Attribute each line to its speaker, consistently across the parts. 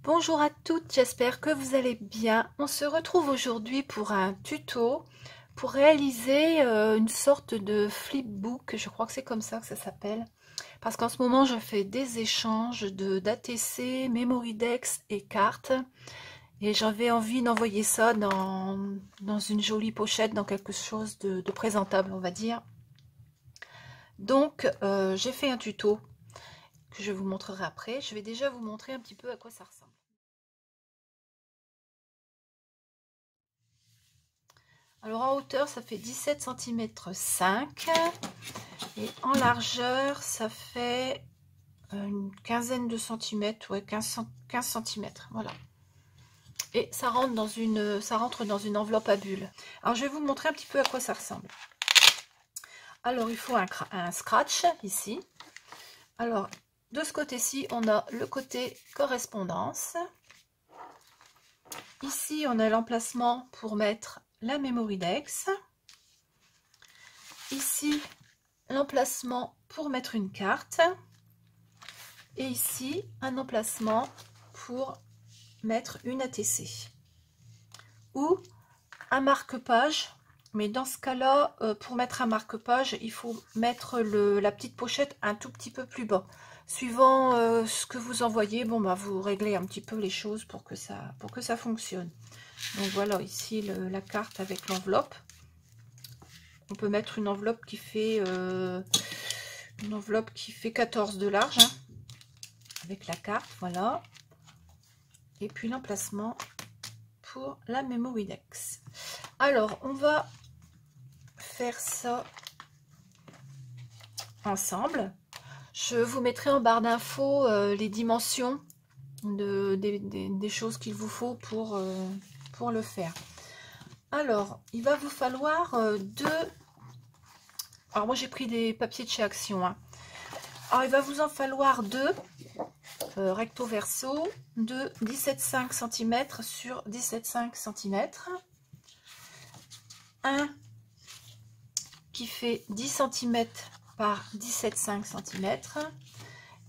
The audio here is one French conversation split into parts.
Speaker 1: Bonjour à toutes, j'espère que vous allez bien. On se retrouve aujourd'hui pour un tuto pour réaliser une sorte de flipbook, je crois que c'est comme ça que ça s'appelle. Parce qu'en ce moment je fais des échanges d'ATC, Memorydex et cartes. Et j'avais envie d'envoyer ça dans une jolie pochette, dans quelque chose de présentable on va dire. Donc j'ai fait un tuto que je vous montrerai après. Je vais déjà vous montrer un petit peu à quoi ça ressemble. Alors en hauteur, ça fait 17 cm 5 et en largeur, ça fait une quinzaine de centimètres, ouais, 15 cm, voilà. Et ça rentre dans une enveloppe à bulles. Alors je vais vous montrer un petit peu à quoi ça ressemble. Alors il faut un scratch ici. Alors de ce côté-ci, on a le côté correspondance. Ici, on a l'emplacement pour mettre la Memorydex. Ici, l'emplacement pour mettre une carte. Et ici, un emplacement pour mettre une ATC. Ou un marque-page. Mais dans ce cas-là, pour mettre un marque-page, il faut mettre la petite pochette un tout petit peu plus bas. Suivant ce que vous envoyez, bon bah vous réglez un petit peu les choses pour que ça fonctionne. Donc voilà, ici la carte avec l'enveloppe. On peut mettre une enveloppe qui fait 14 de large, hein, avec la carte, voilà. Et puis l'emplacement pour la Memorydex. Alors, on va faire ça ensemble. Je vous mettrai en barre d'infos les dimensions des choses qu'il vous faut pour le faire. Alors, il va vous falloir deux... Alors, moi, j'ai pris des papiers de chez Action. Hein. Alors, il va vous en falloir deux recto verso de 17,5 cm sur 17,5 cm. Un qui fait 10 cm par 17,5 cm.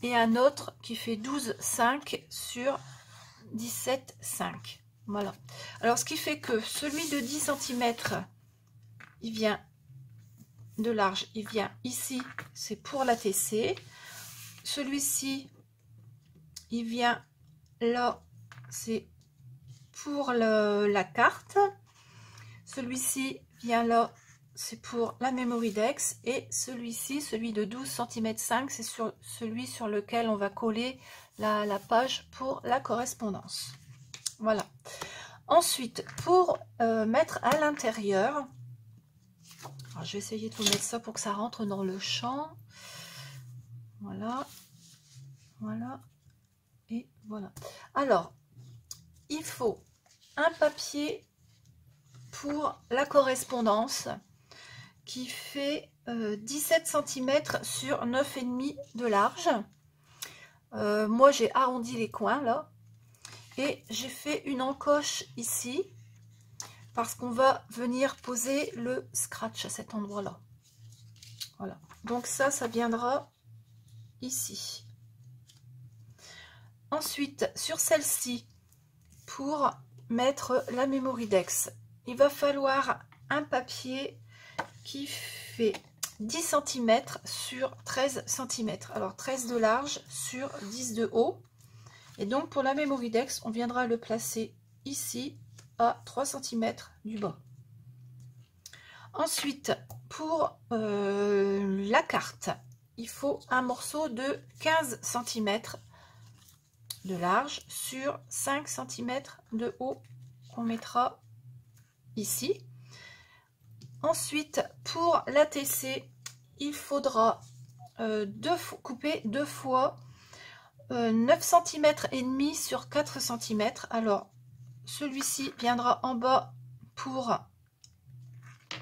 Speaker 1: Et un autre qui fait 12,5 sur 17,5. Voilà. Alors, ce qui fait que celui de 10 cm, il vient de large, il vient ici, c'est pour la TC. Celui-ci, il vient là, c'est pour la carte. Celui-ci vient là, c'est pour la Memorydex. Et celui-ci, celui de 12 cm 5, c'est celui sur lequel on va coller la page pour la correspondance. Voilà. Ensuite, pour mettre à l'intérieur, je vais essayer de vous mettre ça pour que ça rentre dans le champ. Voilà. Voilà. Et voilà. Alors, il faut un papier pour la correspondance qui fait 17 cm sur 9,5 de large. Moi, j'ai arrondi les coins là. Et j'ai fait une encoche ici parce qu'on va venir poser le scratch à cet endroit-là. Voilà. Donc ça viendra ici. Ensuite, sur celle-ci, pour mettre la Memorydex, il va falloir un papier qui fait 10 cm sur 13 cm. Alors 13 de large sur 10 de haut. Et donc pour la Memorydex, on viendra le placer ici à 3 cm du bas. Ensuite, pour la carte, il faut un morceau de 15 cm de large sur 5 cm de haut qu'on mettra ici. Ensuite, pour l'ATC, il faudra couper deux fois 9 cm et demi sur 4 cm. Alors, celui-ci viendra en bas pour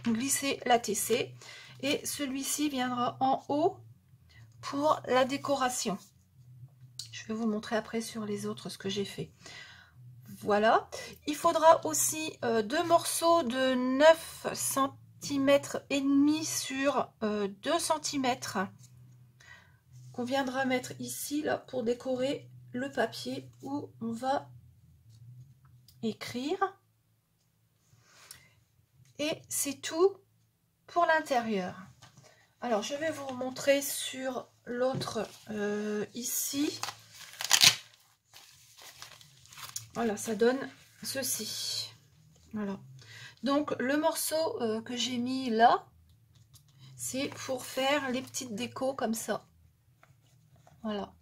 Speaker 1: glisser l'ATC et celui-ci viendra en haut pour la décoration. Je vais vous montrer après sur les autres ce que j'ai fait. Voilà. Il faudra aussi deux morceaux de 9 cm et demi sur 2 cm qu'on viendra mettre ici là pour décorer le papier où on va écrire. Et c'est tout pour l'intérieur. Alors, je vais vous montrer sur l'autre ici. Voilà, ça donne ceci. Voilà. Donc, le morceau que j'ai mis là, c'est pour faire les petites décos comme ça. Voilà.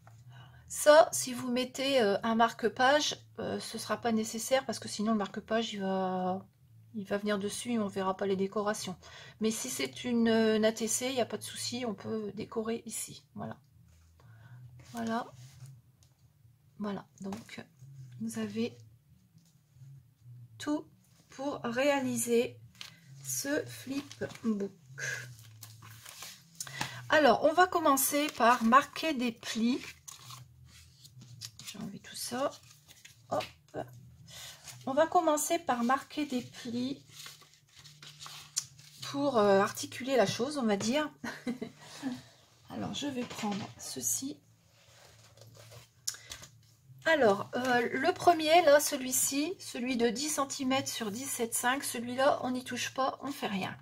Speaker 1: Ça, si vous mettez un marque-page, ce ne sera pas nécessaire parce que sinon le marque-page, il va venir dessus et on ne verra pas les décorations. Mais si c'est une ATC, il n'y a pas de souci, on peut décorer ici. Voilà. Voilà. Voilà. Donc, vous avez tout pour réaliser ce flipbook. Alors, on va commencer par marquer des plis. J'ai enlevé tout ça. Hop. On va commencer par marquer des plis pour articuler la chose, on va dire. Alors, je vais prendre ceci. Alors, le premier, là, celui-ci, celui de 10 cm sur 17,5, celui-là, on n'y touche pas, on ne fait rien.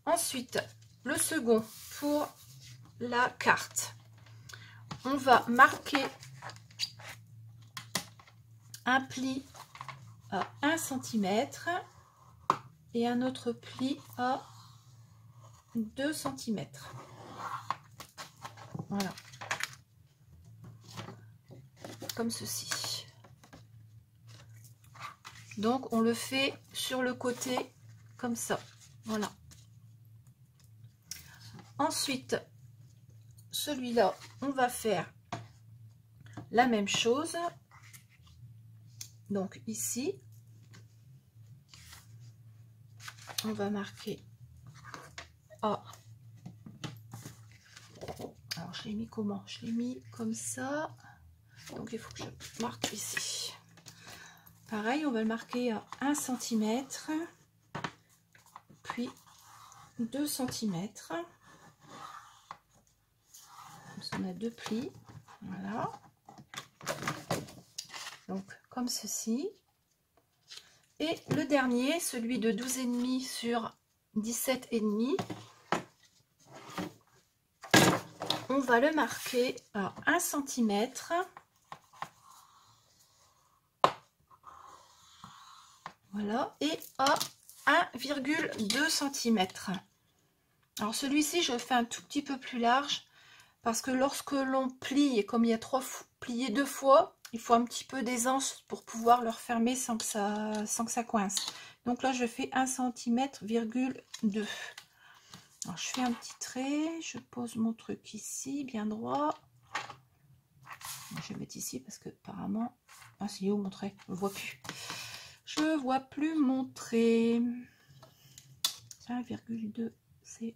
Speaker 1: Ensuite, le second, pour la carte, on va marquer un pli à 1 cm et un autre pli à 2 cm. Voilà. Comme ceci. Donc, on le fait sur le côté comme ça. Voilà. Ensuite, celui-là, on va faire la même chose. Donc, ici, on va marquer A. Alors, je l'ai mis comment? Je l'ai mis comme ça. Donc, il faut que je marque ici. Pareil, on va le marquer à 1 cm, puis 2 cm. On a deux plis. Voilà. Donc, comme ceci. Et le dernier, celui de 12,5 sur 17,5, on va le marquer à 1 cm. Voilà, et à 1,2 cm. Alors celui-ci, je le fais un tout petit peu plus large parce que lorsque l'on plie, et comme il y a plié 2 fois, il faut un petit peu d'aisance pour pouvoir le refermer sans que ça coince. Donc là, je fais 1 cm,2 cm. Alors je fais un petit trait, je pose mon truc ici, bien droit. Je vais mettre ici parce que apparemment, ah c'est où mon trait? Je ne vois plus. Je vois plus mon trait. 1,2, c'est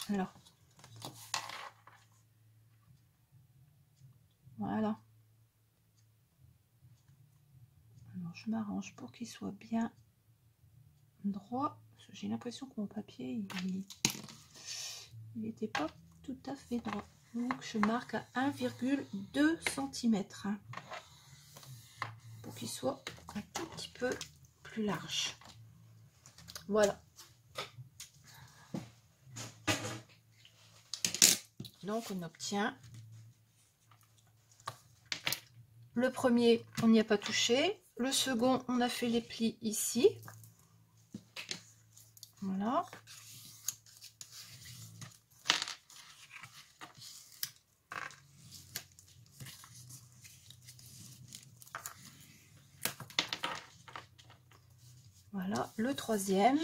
Speaker 1: là. Voilà. Alors je m'arrange pour qu'il soit bien droit. J'ai l'impression que mon papier, il n'était pas tout à fait droit. Donc je marque à 1,2 cm pour qu'il soit un tout petit peu plus large. Voilà. Donc on obtient le premier, on n'y a pas touché. Le second, on a fait les plis ici. Voilà. Voilà, le troisième.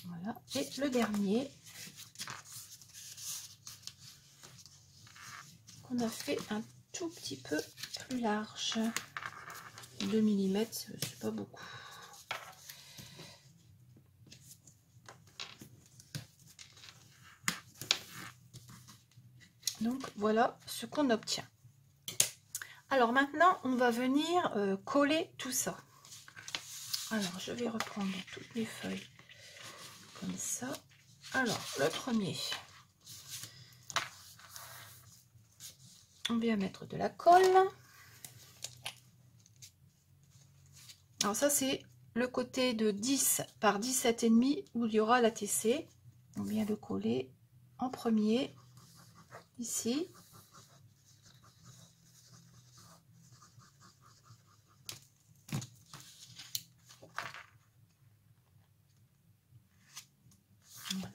Speaker 1: Voilà, et le dernier. On a fait un tout petit peu plus large. 2 mm, c'est pas beaucoup. Donc voilà ce qu'on obtient. Alors maintenant, on va venir coller tout ça. Alors, je vais reprendre toutes les feuilles comme ça. Alors, le premier, on vient mettre de la colle. Alors ça, c'est le côté de 10 par 17,5 où il y aura la TC. On vient le coller en premier, ici.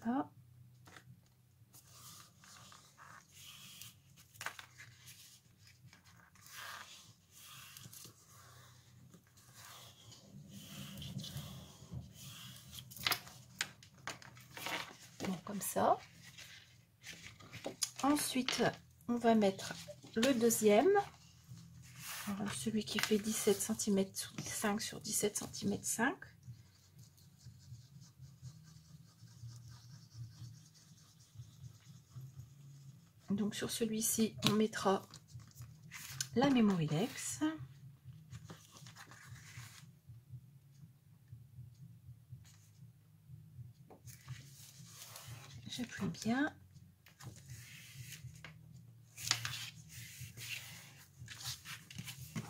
Speaker 1: Voilà. Bon, comme ça. Ensuite, on va mettre le deuxième. Alors, celui qui fait 17 cm sur 5 sur 17 cm 5. Donc sur celui-ci, on mettra la Mémorilex. J'appuie bien.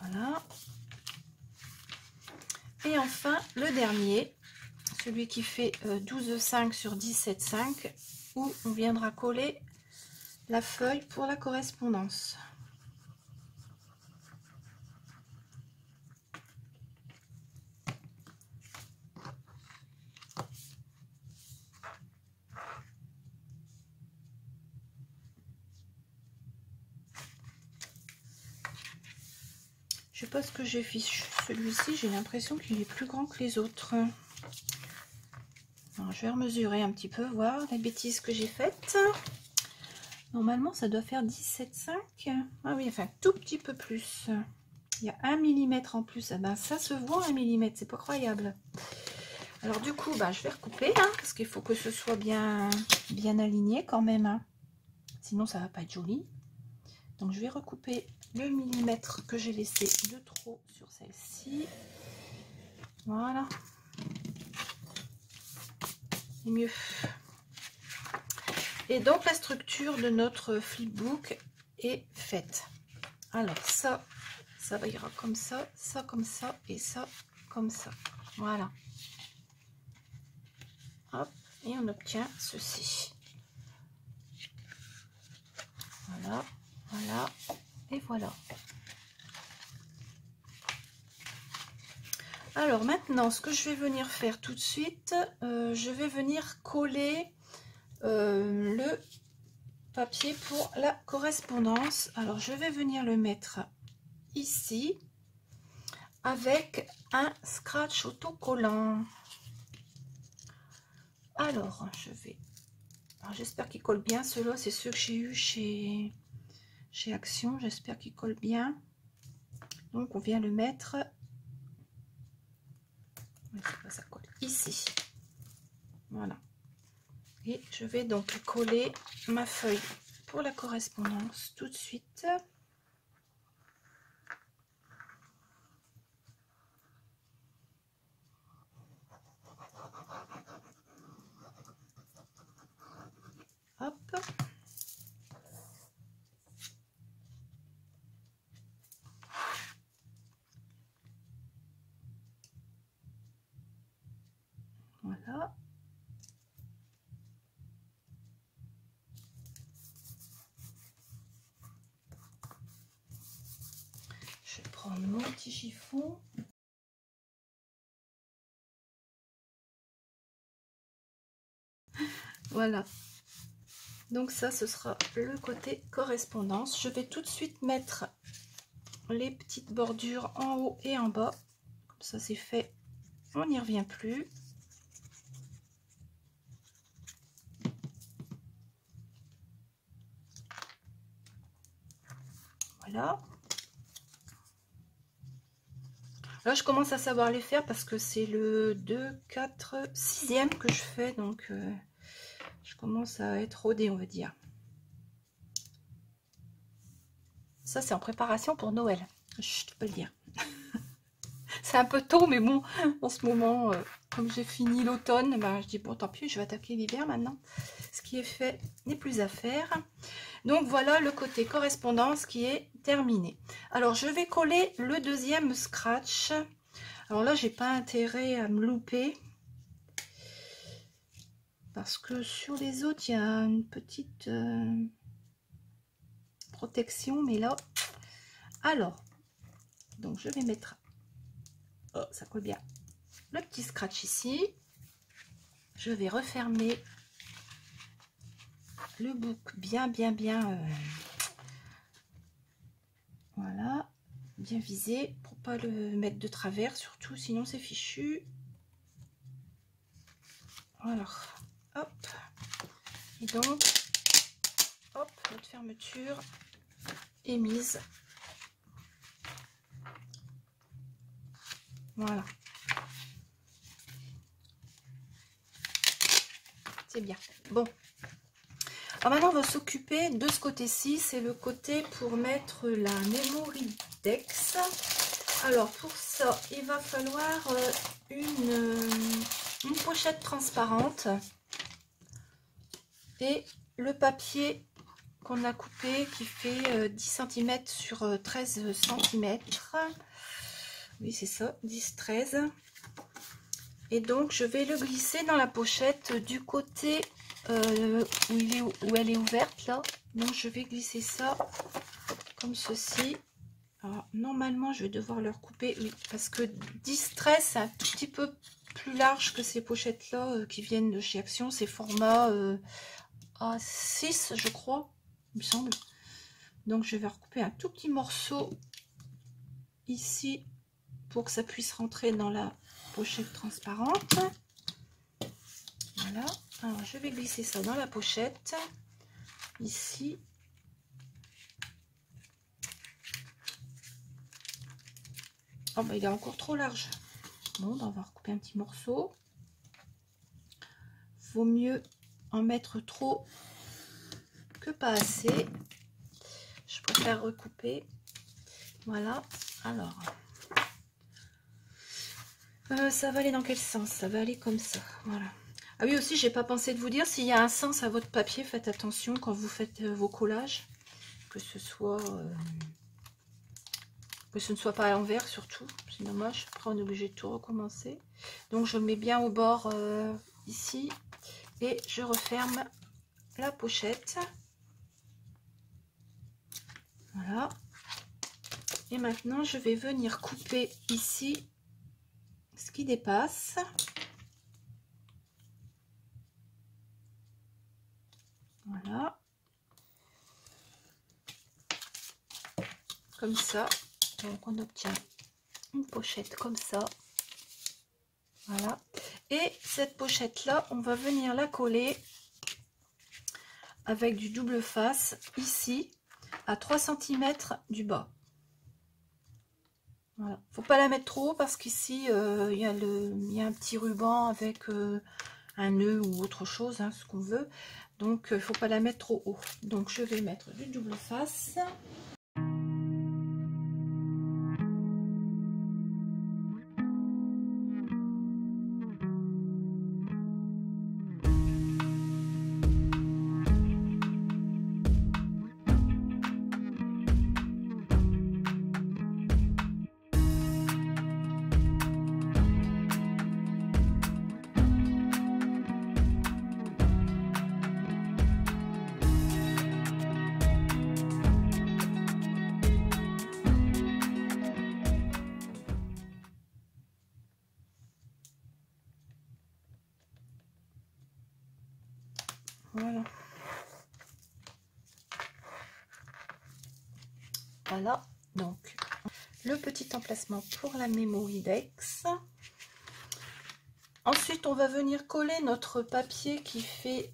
Speaker 1: Voilà. Et enfin, le dernier, celui qui fait 12,5 sur 17,5, où on viendra coller la feuille pour la correspondance. Je sais pas ce que j'ai fichu. Celui-ci, j'ai l'impression qu'il est plus grand que les autres. Alors, je vais remesurer un petit peu, voir les bêtises que j'ai faites. Normalement, ça doit faire 17,5. Ah oui, enfin, tout petit peu plus. Il y a 1 mm en plus. Ah ben, ça se voit 1 mm, c'est pas croyable. Alors du coup, bah, je vais recouper, hein, parce qu'il faut que ce soit bien aligné quand même. Hein. Sinon, ça va pas être joli. Donc, je vais recouper le millimètre que j'ai laissé de trop sur celle-ci. Voilà. Et mieux. Et donc, la structure de notre flipbook est faite. Alors, ça ira comme ça comme ça, et ça comme ça. Voilà. Hop, et on obtient ceci. Voilà, voilà, et voilà. Alors maintenant, ce que je vais venir faire tout de suite, je vais venir coller le papier pour la correspondance. Alors, je vais venir le mettre ici avec un scratch autocollant. Alors, j'espère qu'il colle bien. Ceux-là, c'est ceux que j'ai eu chez Action. J'espère qu'il colle bien. Donc, on vient le mettre. Ça colle ici. Voilà. Et je vais donc coller ma feuille pour la correspondance tout de suite. Hop. Voilà. Je vais prendre mon petit chiffon. Voilà. Donc ça, ce sera le côté correspondance. Je vais tout de suite mettre les petites bordures en haut et en bas. Comme ça, c'est fait. On n'y revient plus. Voilà. Là, je commence à savoir les faire parce que c'est le 2, 4, 6e que je fais. Donc, je commence à être rodée, on va dire. Ça, c'est en préparation pour Noël. Je peux le dire. C'est un peu tôt, mais bon, en ce moment, comme j'ai fini l'automne, ben, je dis bon, tant pis, je vais attaquer l'hiver maintenant. Ce qui est fait n'est plus à faire. Donc voilà le côté correspondance qui est terminé. Alors je vais coller le deuxième scratch. Alors là, j'ai pas intérêt à me louper. Parce que sur les autres, il y a une petite protection, mais là... Alors, donc je vais mettre... Oh, ça colle bien. Le petit scratch ici. Je vais refermer le bouc bien. Voilà, bien visé pour pas le mettre de travers, surtout sinon c'est fichu. Voilà, hop. Et donc, hop, notre fermeture est mise. Voilà. C'est bien. Bon. Alors maintenant, on va s'occuper de ce côté-ci. C'est le côté pour mettre la Memory Dex. Alors, pour ça, il va falloir une pochette transparente et le papier qu'on a coupé qui fait 10 cm sur 13 cm. Oui, c'est ça, 10-13. Et donc, je vais le glisser dans la pochette du côté où elle est ouverte, là. Donc, je vais glisser ça comme ceci. Alors, normalement, je vais devoir le recouper, oui, parce que 10-13, c'est un tout petit peu plus large que ces pochettes-là qui viennent de chez Action. C'est format A6, je crois, il me semble. Donc, je vais recouper un tout petit morceau ici pour que ça puisse rentrer dans la pochette transparente. Voilà. Alors, je vais glisser ça dans la pochette. Ici. Oh, bah, il est encore trop large. Bon, bah, on va recouper un petit morceau. Vaut mieux en mettre trop que pas assez. Je préfère recouper. Voilà. Alors, ça va aller dans quel sens? Ça va aller comme ça. Voilà. Ah oui, aussi, j'ai pas pensé de vous dire, s'il y a un sens à votre papier, faites attention quand vous faites vos collages. Que ce ne soit pas à l'envers, surtout. C'est dommage. Après, on est obligé de tout recommencer. Donc, je le mets bien au bord ici. Et je referme la pochette. Voilà. Et maintenant, je vais venir couper ici ce qui dépasse. Voilà. Comme ça. Donc, on obtient une pochette comme ça. Voilà. Et cette pochette-là, on va venir la coller avec du double face ici à 3 cm du bas. Voilà. Faut pas la mettre trop haut parce qu'ici il y a un petit ruban avec un nœud ou autre chose, hein, ce qu'on veut. Donc il faut pas la mettre trop haut. Donc je vais mettre du double face. Voilà. Voilà, donc le petit emplacement pour la Memory Dex. Ensuite, on va venir coller notre papier qui fait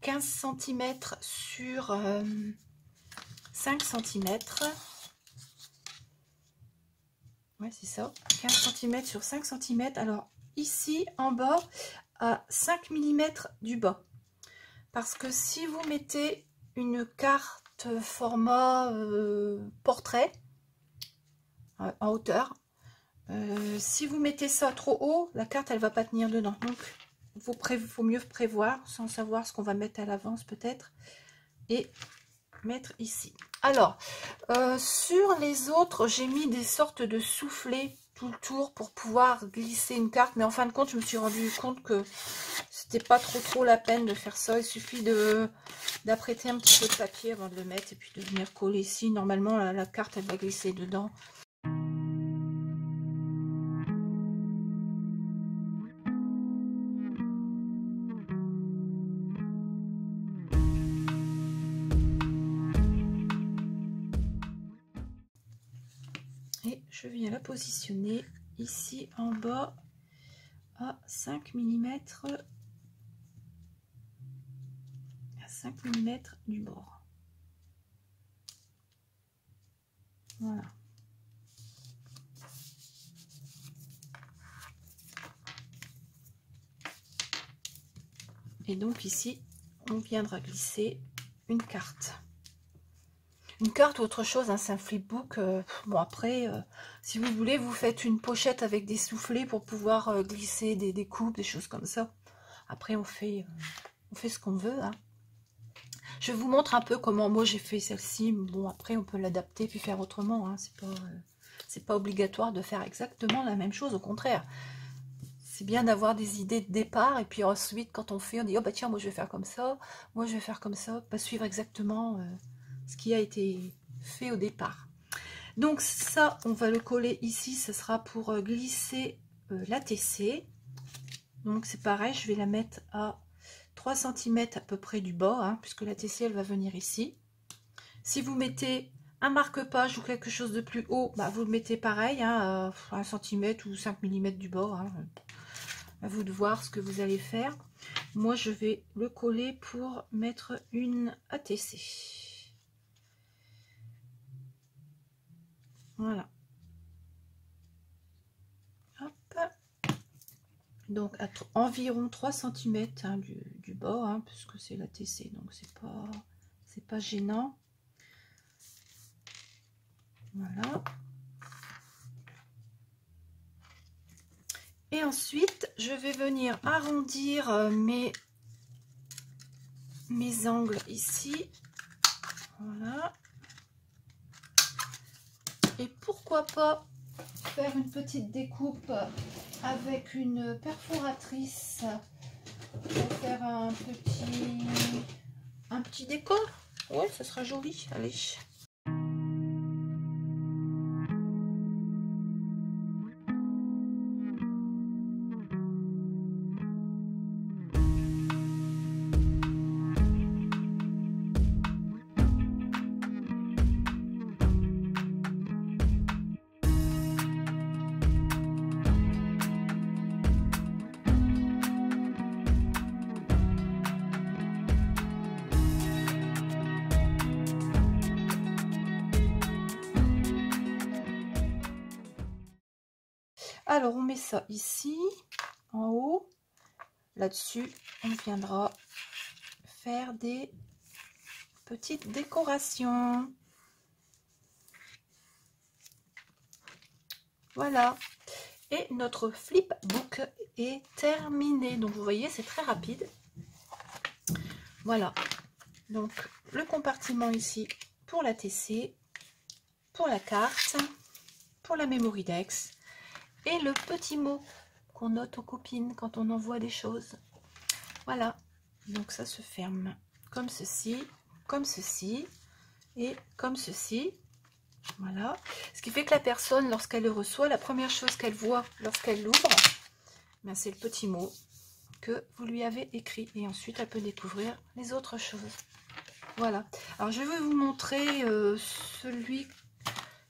Speaker 1: 15 cm sur 5 cm. Ouais, c'est ça, 15 cm sur 5 cm. Alors, ici, en bas, à 5 mm du bas. Parce que si vous mettez une carte carte format portrait en hauteur. Si vous mettez ça trop haut, la carte elle va pas tenir dedans. Donc faut mieux prévoir sans savoir ce qu'on va mettre à l'avance peut-être et mettre ici. Alors sur les autres, j'ai mis des sortes de soufflets tout le tour pour pouvoir glisser une carte, mais en fin de compte je me suis rendu compte que c'était pas trop la peine de faire ça. Il suffit d'apprêter un petit peu de papier avant de le mettre et puis de venir coller ici. Normalement la carte elle va glisser dedans. Et je viens la positionner ici en bas à 5 mm, à 5 mm du bord. Voilà. Et donc ici, on viendra glisser une carte. Une carte ou autre chose, hein, c'est un flipbook. Bon après, si vous voulez, vous faites une pochette avec des soufflets pour pouvoir glisser des coupes, des choses comme ça. Après, on fait ce qu'on veut. Hein. Je vous montre un peu comment moi j'ai fait celle-ci. Bon après, on peut l'adapter puis faire autrement. Hein. C'est pas obligatoire de faire exactement la même chose. Au contraire, c'est bien d'avoir des idées de départ et puis ensuite, quand on fait, on dit oh bah tiens, moi je vais faire comme ça, moi je vais faire comme ça, pas suivre exactement ce qui a été fait au départ. Donc ça, on va le coller ici, ce sera pour glisser la TC. Donc c'est pareil, je vais la mettre à 3 cm à peu près du bas, hein, puisque la TC elle va venir ici. Si vous mettez un marque-page ou quelque chose de plus haut, bah, vous le mettez pareil, hein, à 1 cm ou 5 mm du bas. Hein. À vous de voir ce que vous allez faire. Moi je vais le coller pour mettre une ATC. Voilà. Hop. Donc à environ 3 cm hein, du bas, hein, puisque c'est la TC, donc c'est pas gênant. Voilà. Et ensuite, je vais venir arrondir mes angles ici. Voilà. Et pourquoi pas faire une petite découpe avec une perforatrice pour faire un petit décor. Ouais, ça sera joli. Allez. Alors, on met ça ici, en haut. Là-dessus, on viendra faire des petites décorations. Voilà. Et notre flipbook est terminé. Donc, vous voyez, c'est très rapide. Voilà. Donc, le compartiment ici pour la TC, pour la carte, pour la Memoridex. Et le petit mot qu'on note aux copines quand on envoie des choses. Voilà, donc ça se ferme comme ceci et comme ceci. Voilà, ce qui fait que la personne, lorsqu'elle le reçoit, la première chose qu'elle voit lorsqu'elle l'ouvre, ben, c'est le petit mot que vous lui avez écrit. Et ensuite, elle peut découvrir les autres choses. Voilà, alors je vais vous montrer celui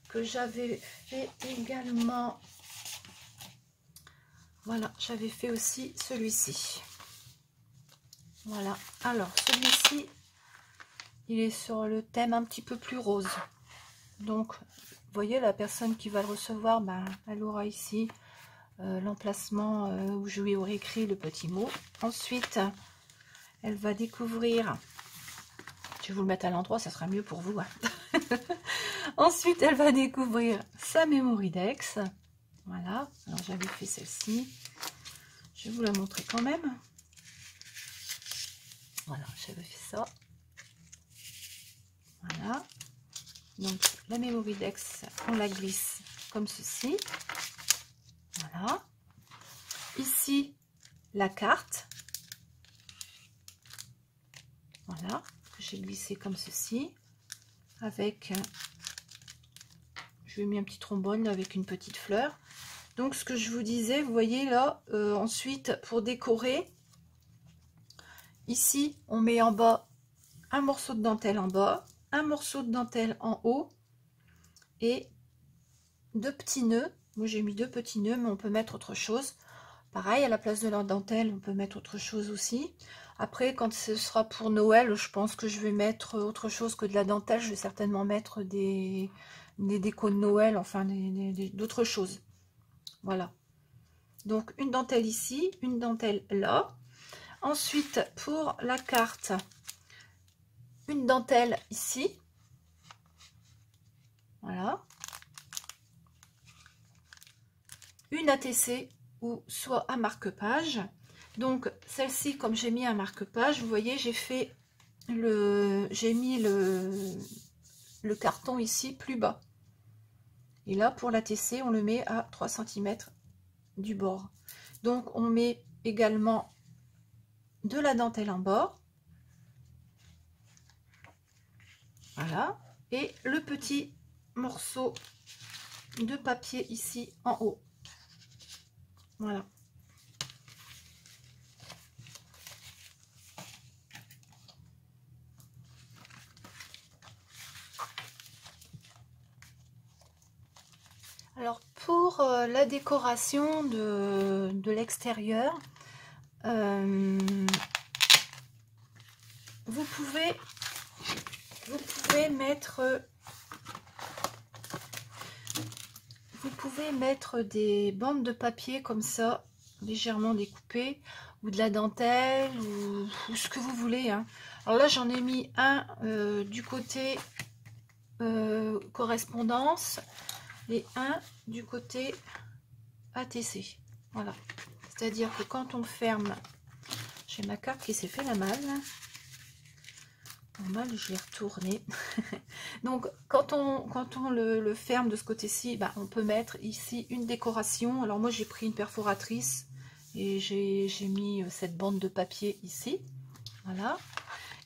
Speaker 1: que j'avais fait également. Voilà, j'avais fait aussi celui-ci. Voilà, alors celui-ci, il est sur le thème un petit peu plus rose. Donc, vous voyez, la personne qui va le recevoir, ben, elle aura ici l'emplacement où je lui aurai écrit le petit mot. Ensuite, elle va découvrir, Je vais vous le mettre à l'endroit, ça sera mieux pour vous. Hein. Ensuite, elle va découvrir sa Memoridex. Voilà, alors j'avais fait celle-ci. Je vais vous la montrer quand même. Voilà, j'avais fait ça. Voilà. Donc, la Memoridex, on la glisse comme ceci. Voilà. Ici, la carte. Voilà, que j'ai glissé comme ceci. Avec, je lui ai mis un petit trombone avec une petite fleur. Donc, ce que je vous disais, vous voyez là, ensuite, pour décorer, ici, on met en bas un morceau de dentelle en bas, un morceau de dentelle en haut et 2 petits nœuds. Moi, j'ai mis 2 petits nœuds, mais on peut mettre autre chose. Pareil, à la place de la dentelle, on peut mettre autre chose aussi. Après, quand ce sera pour Noël, je pense que je vais mettre autre chose que de la dentelle. Je vais certainement mettre des décos de Noël, enfin d'autres choses. Voilà. Donc, une dentelle ici, une dentelle là. Ensuite, pour la carte, une dentelle ici. Voilà. Une ATC ou soit un marque-page. Donc, celle-ci, comme j'ai mis un marque-page, vous voyez, j'ai mis le carton ici plus bas. Et là, pour l'ATC, on le met à 3 cm du bord. Donc, on met également de la dentelle en bord. Voilà. Et le petit morceau de papier ici en haut. Voilà. Alors pour la décoration de l'extérieur, vous pouvez mettre des bandes de papier comme ça, légèrement découpées, ou de la dentelle, ou ce que vous voulez. Hein. Alors là, j'en ai mis un du côté correspondance et un du côté ATC. Voilà. C'est-à-dire que quand on ferme, j'ai ma carte qui s'est fait la malle. Normal, je l'ai retourné. Donc, quand on le ferme de ce côté-ci, bah, on peut mettre ici une décoration. Alors moi, j'ai pris une perforatrice et j'ai mis cette bande de papier ici. Voilà.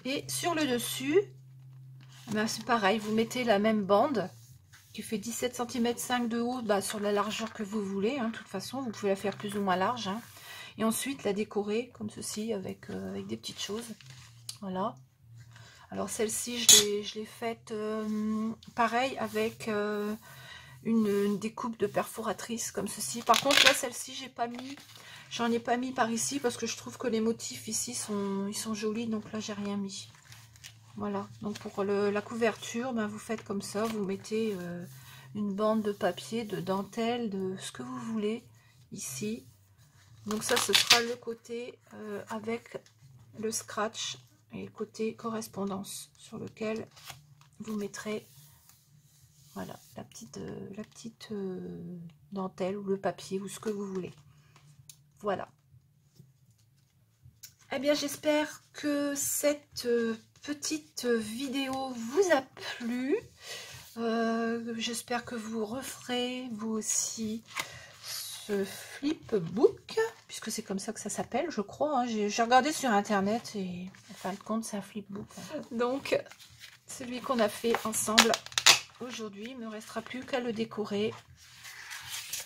Speaker 1: Et sur le dessus, bah, c'est pareil, vous mettez la même bande qui fait 17 cm 5 de haut, bah, sur la largeur que vous voulez. Hein. De toute façon, vous pouvez la faire plus ou moins large. Hein. Et ensuite, la décorer comme ceci avec des petites choses. Voilà. Alors celle-ci, je l'ai faite pareil avec une découpe de perforatrice comme ceci. Par contre, là, celle-ci, j'en ai pas mis par ici parce que je trouve que les motifs ici ils sont jolis. Donc là, j'ai rien mis. Voilà. Donc pour la couverture, ben, vous faites comme ça. Vous mettez une bande de papier, de dentelle, de ce que vous voulez ici. Donc ça, ce sera le côté avec le scratch et le côté correspondance sur lequel vous mettrez voilà la petite dentelle ou le papier ou ce que vous voulez. Voilà. Eh bien, j'espère que cette petite vidéo vous a plu. J'espère que vous referez vous aussi ce flipbook, puisque c'est comme ça que ça s'appelle, je crois. Hein. J'ai regardé sur internet et en fin de compte, c'est un flipbook. Hein. Donc, celui qu'on a fait ensemble aujourd'hui, il ne me restera plus qu'à le décorer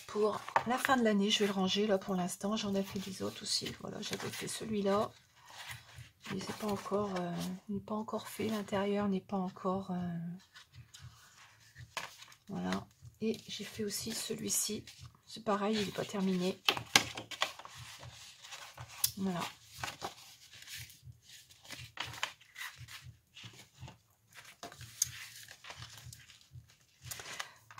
Speaker 1: pour la fin de l'année. Je vais le ranger là pour l'instant. J'en ai fait des autres aussi. Voilà, j'avais fait celui-là. Mais c'est pas encore, n'est pas encore fait. L'intérieur n'est pas encore. Voilà. Et j'ai fait aussi celui-ci. C'est pareil, il n'est pas terminé. Voilà.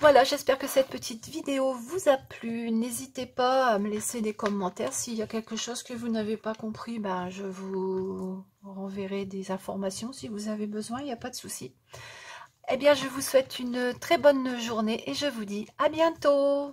Speaker 1: Voilà, j'espère que cette petite vidéo vous a plu. N'hésitez pas à me laisser des commentaires. S'il y a quelque chose que vous n'avez pas compris, ben, je vous renverrai des informations si vous avez besoin, il n'y a pas de souci. Eh bien, je vous souhaite une très bonne journée et je vous dis à bientôt.